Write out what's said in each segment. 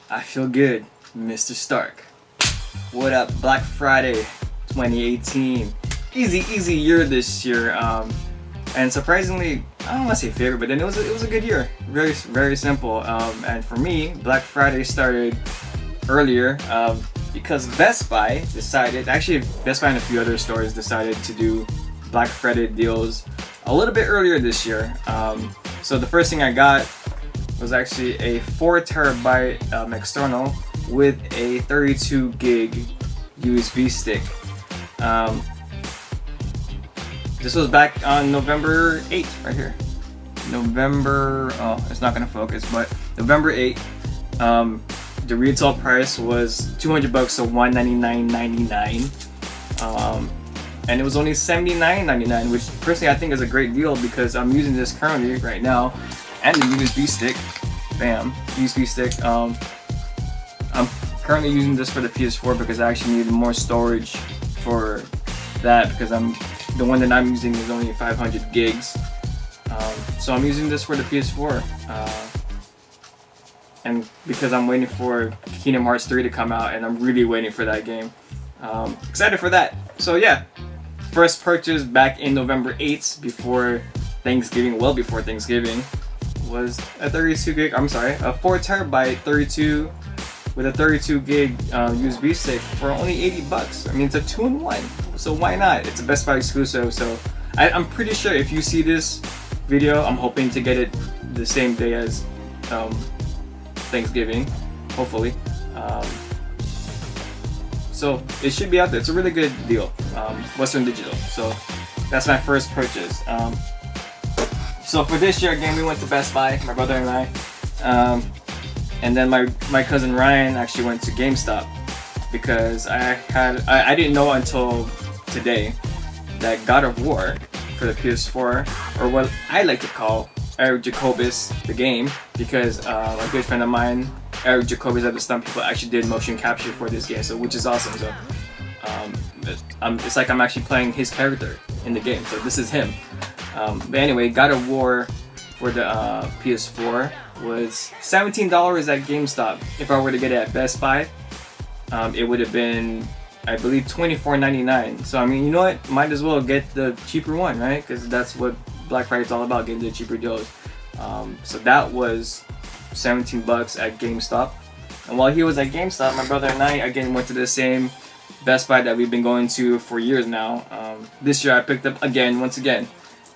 I feel good, Mr. Stark. What up, Black Friday 2018. Easy year this year. And surprisingly, I don't want to say favorite, but then it was a good year. Very simple. And for me, Black Friday started earlier because Best Buy decided, actually Best Buy and a few other stores decided to do Black Friday deals a little bit earlier this year. So the first thing I got was actually a 4 terabyte external with a 32 gig USB stick. This was back on November 8th, right here. It's not gonna focus, but November 8th. The retail price was $200, so $199.99. And it was only $79.99, which personally I think is a great deal because I'm using this currently right now, and the USB stick. Bam, USB stick. I'm currently using this for the PS4 because I actually need more storage for that because the one that I'm using is only 500 gigs. So I'm using this for the PS4. And because I'm waiting for Kingdom Hearts 3 to come out, and I'm really waiting for that game. Excited for that. So yeah, first purchase back in November 8th, before Thanksgiving, well before Thanksgiving, was a 4 terabyte 32 with a 32 gig USB stick for only $80. I mean, it's a 2-in-1, so why not? It's a Best Buy exclusive, so I'm pretty sure if you see this video, I'm hoping to get it the same day as Thanksgiving, hopefully. So it should be out there. It's a really good deal. Western Digital. So that's my first purchase. So for this year again, we went to Best Buy, my brother and I. And then my cousin Ryan actually went to GameStop because I didn't know until today that God of War for the PS4, or what I like to call Eric Jacobus the game, because a good friend of mine, Eric Jacobus at the Stunt People, actually did motion capture for this game, so which is awesome. So it's like I'm actually playing his character in the game, so this is him. But anyway, God of War for the PS4 was $17 at GameStop. If I were to get it at Best Buy, it would have been, I believe, $24.99. So I mean, you know what? Might as well get the cheaper one, right? Because that's what Black Friday is all about, getting the cheaper deals. So that was $17 at GameStop. And while he was at GameStop, my brother and I again went to the same Best Buy that we've been going to for years now. This year I picked up once again,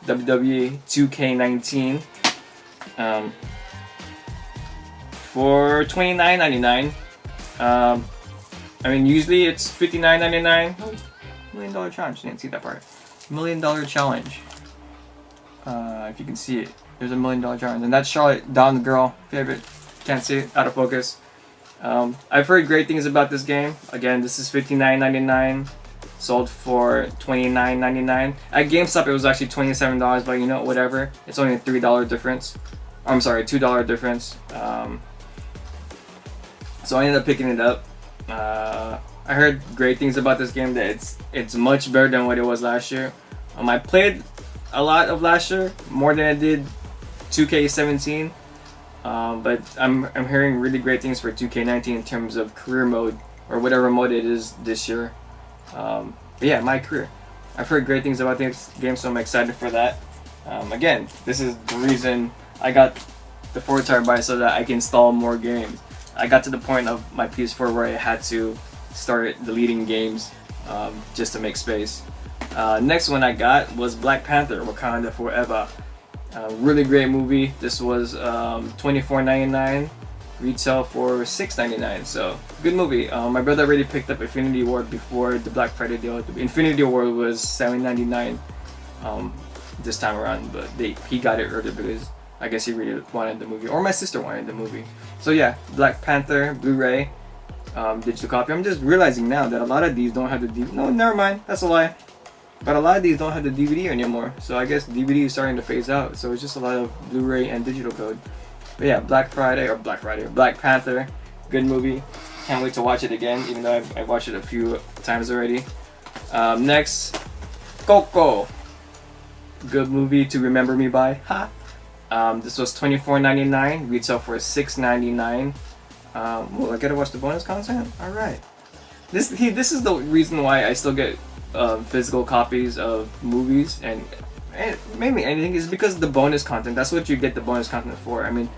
WWE 2K19 for $29.99. I mean, usually it's $59.99. $1 million challenge. Didn't see that part. $1 million challenge. If you can see it, there's a $1 million challenge, and that's Charlotte Dawn, the girl favorite. Can't see it, out of focus. I've heard great things about this game. Again, this is $59.99. Sold for $29.99. At GameStop it was actually $27, but you know, whatever. It's only a $3 difference. I'm sorry, $2 difference. So I ended up picking it up. I heard great things about this game, that it's much better than what it was last year. I played a lot of last year, more than I did 2K17. But I'm hearing really great things for 2K19 in terms of career mode, or whatever mode it is this year. But yeah, my career. I've heard great things about this game, so I'm excited for that. Again, this is the reason I got the 4 terabyte, so that I can install more games. I got to the point of my PS4 where I had to start deleting games just to make space. Next one I got was Black Panther: Wakanda Forever. Really great movie. This was $24.99, retail for $6.99. So good movie. My brother already picked up Infinity War before the Black Friday deal. Infinity War was $7.99 this time around, but he got it earlier because I guess he really wanted the movie, or my sister wanted the movie. So yeah, Black Panther Blu-ray digital copy. I'm just realizing now that a lot of these don't have the DVD. No, never mind. That's a lie. But a lot of these don't have the DVD anymore, so I guess DVD is starting to phase out. So it's just a lot of Blu-ray and digital code. But yeah, Black Panther, good movie. Can't wait to watch it again, even though I've watched it a few times already. Next, Coco. Good movie to remember me by. Ha! This was $24.99, retail for $6.99. Well, I gotta watch the bonus content. All right. This is the reason why I still get physical copies of movies and mainly anything is because of the bonus content. That's what you get the bonus content for. I mean,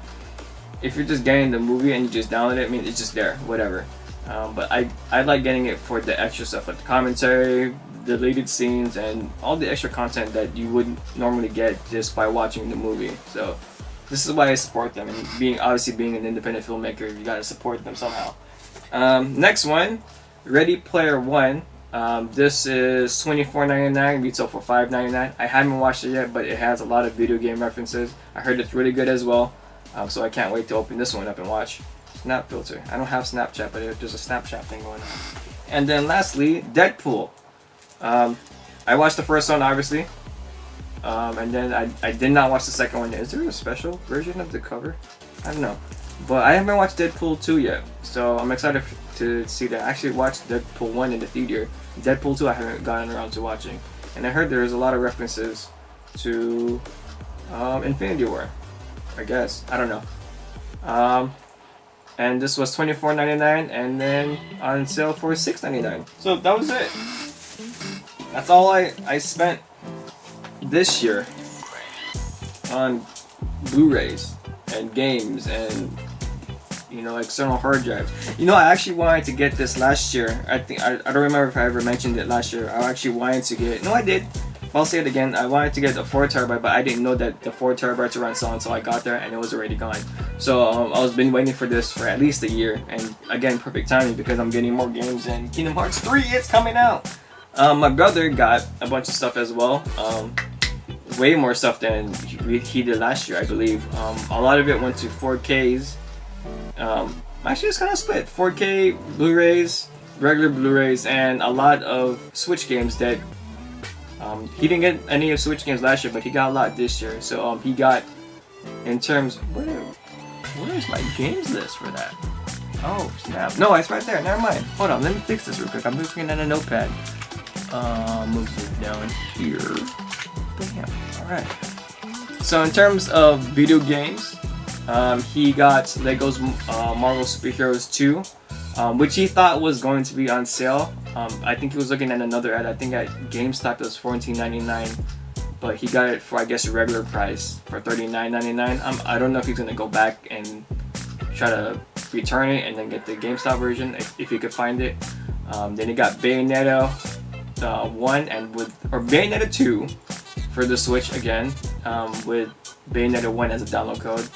if you're just getting the movie and you just download it, I mean, it's just there, whatever. But I like getting it for the extra stuff, like the commentary, the deleted scenes, and all the extra content that you wouldn't normally get just by watching the movie. So this is why I support them. And being an independent filmmaker, you gotta support them somehow. Next one, Ready Player One. This is $24.99, retail for $5.99. I haven't watched it yet, but it has a lot of video game references. I heard it's really good as well. So I can't wait to open this one up and watch. Snap filter. I don't have Snapchat, but there's a Snapchat thing going on. And then lastly, Deadpool. I watched the first one, obviously. And then I did not watch the second one. Is there a special version of the cover? I don't know. But I haven't watched Deadpool 2 yet. So I'm excited to see that. I actually watched Deadpool 1 in the theater. Deadpool 2 I haven't gotten around to watching. And I heard there's a lot of references to Infinity War. I guess. I don't know. And this was $24.99 and then on sale for $6.99. So that was it. That's all I spent this year on Blu-rays and games and external hard drives. I actually wanted to get this last year. I don't remember if I ever mentioned it last year. I actually wanted to get. No, I did. I'll say it again. I wanted to get the 4TB, but I didn't know that the 4TB were on sale until I got there and it was already gone. So I was been waiting for this for at least a year, and again, perfect timing because I'm getting more games and Kingdom Hearts 3 is coming out. My brother got a bunch of stuff as well. Way more stuff than he did last year, I believe. A lot of it went to 4Ks. Actually, it's kind of split. 4K Blu-rays, regular Blu-rays, and a lot of Switch games that he didn't get any of Switch games last year, but he got a lot this year. So he got, in terms, where's my games list for that? Oh snap! No, it's right there. Never mind. Hold on, let me fix this real quick. I'm looking at a notepad. Move it down here. Bam. All right. So in terms of video games, he got Lego's Marvel Superheroes 2, which he thought was going to be on sale. I think he was looking at another ad. I think at GameStop it was $14.99, but he got it for, I guess, a regular price for $39.99. I don't know if he's gonna go back and try to return it and then get the GameStop version if he could find it. Then he got Bayonetta 1 or Bayonetta 2 for the Switch again, with Bayonetta 1 as a download code.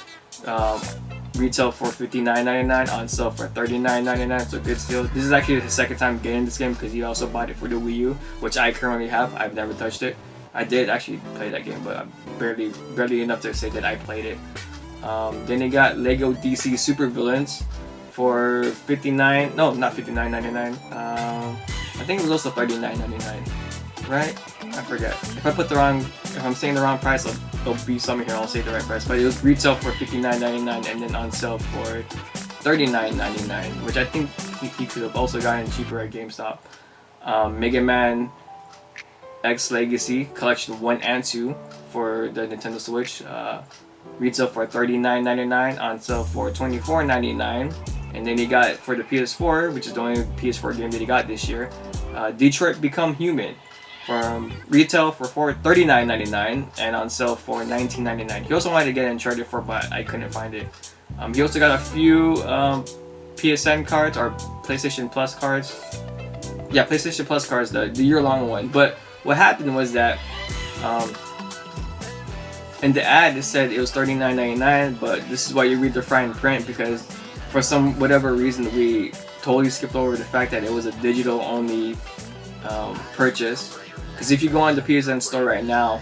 Retail for $59.99, on sale for $39.99, so good steal. This is actually his second time getting this game because he also bought it for the Wii U, which I currently have. I've never touched it. I did actually play that game, but I'm barely enough to say that I played it. Then he got Lego DC Super Villains for $59.99. I think it was also $39.99, right? I forget. If I'm saying the wrong price, there'll be some here. I'll say the right price. But it was retail for $59.99 and then on sale for $39.99, which I think he could have also gotten cheaper at GameStop. Mega Man X Legacy Collection 1 and 2 for the Nintendo Switch. Retail for $39.99, on sale for $24.99. And then he got it for the PS4, which is the only PS4 game that he got this year. Detroit Become Human. From retail for $39.99 and on sale for $19.99. He also wanted to get Uncharted 4, but I couldn't find it. He also got a few PSN cards or PlayStation Plus cards. Yeah, PlayStation Plus cards, the year-long one. But what happened was that in the ad it said it was $39.99, but this is why you read the fine print, because for whatever reason we totally skipped over the fact that it was a digital-only purchase. Because if you go on the PSN store right now,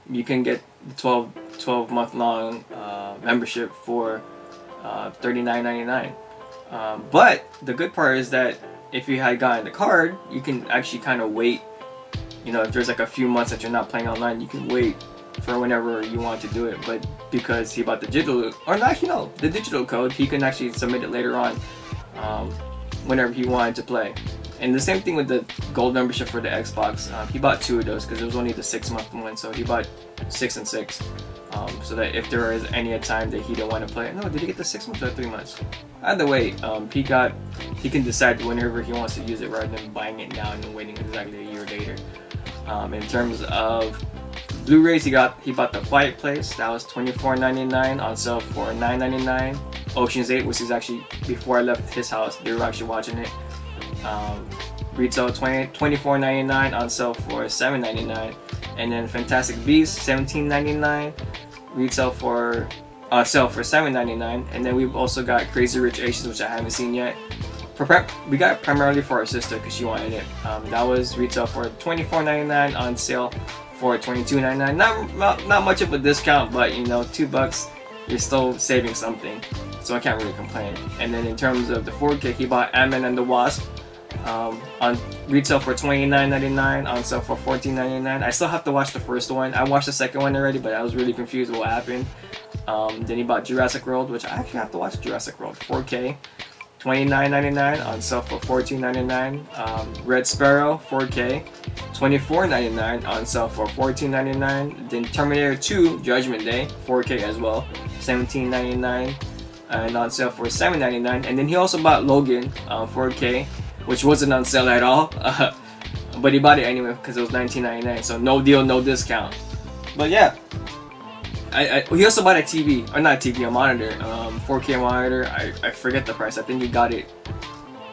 you can get the 12-month-long membership for $39.99. But the good part is that if you had gotten the card, you can actually kind of wait. If there's like a few months that you're not playing online, you can wait for whenever you want to do it. But because he bought the digital, the digital code, he can actually submit it later on whenever he wanted to play. And the same thing with the gold membership for the Xbox. He bought 2 of those because it was only the 6-month one, so he bought 6 and 6. so that if there is any time that he didn't want to play, no, did he get the 6 months or 3 months? Either way, he can decide whenever he wants to use it rather than buying it now and then waiting exactly a year later. In terms of Blu-rays, he bought The Quiet Place. That was $24.99 on sale for $9.99. Ocean's 8, which is actually before I left his house, they were actually watching it. Retail $24.99 on sale for $7.99. And then Fantastic Beasts $17.99. Retail for sale for $7.99. And then we've also got Crazy Rich Asians, which I haven't seen yet. We got it primarily for our sister because she wanted it. That was retail for $24.99 on sale for $22.99. Not much of a discount, but you know, $2, you're still saving something. So I can't really complain. And then in terms of the 4K, he bought Ant-Man and the Wasp on retail for $29.99, on sale for $14.99. I still have to watch the first one. I watched the second one already, but I was really confused what happened. Then he bought Jurassic World, which I actually have to watch Jurassic World 4K. $29.99 on sale for $14.99. Red Sparrow 4K, $24.99 on sale for $14.99. Then Terminator 2 Judgment Day 4K as well, $17.99 and on sale for $7.99. And then he also bought Logan 4K, which wasn't on sale at all, but he bought it anyway because it was $19.99. So no deal, no discount. But yeah. He also bought a TV, or not a TV, a monitor, 4K monitor. I forget the price. I think he got it.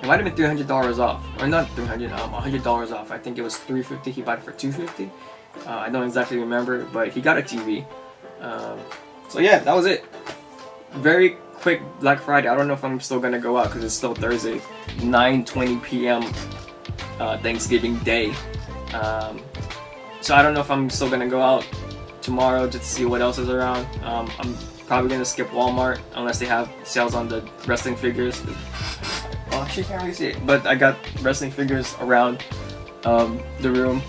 It might have been $300 off, or not $300, $100 off. I think it was $350. He bought it for $250. I don't exactly remember, but he got a TV. So yeah, that was it. Very quick Black Friday. I don't know if I'm still gonna go out because it's still Thursday, 9:20 p.m. Thanksgiving Day. So I don't know if I'm still gonna go out tomorrow just to see what else is around. I'm probably gonna skip Walmart unless they have sales on the wrestling figures. Oh, actually, you can't really see it, but I got wrestling figures around the room.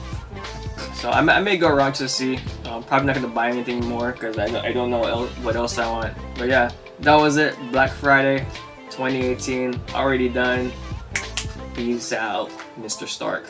So I may go around to see. I'm probably not gonna buy anything more because I don't know what else I want. But yeah, that was it. Black Friday 2018 already done. Peace out, Mr. Stark.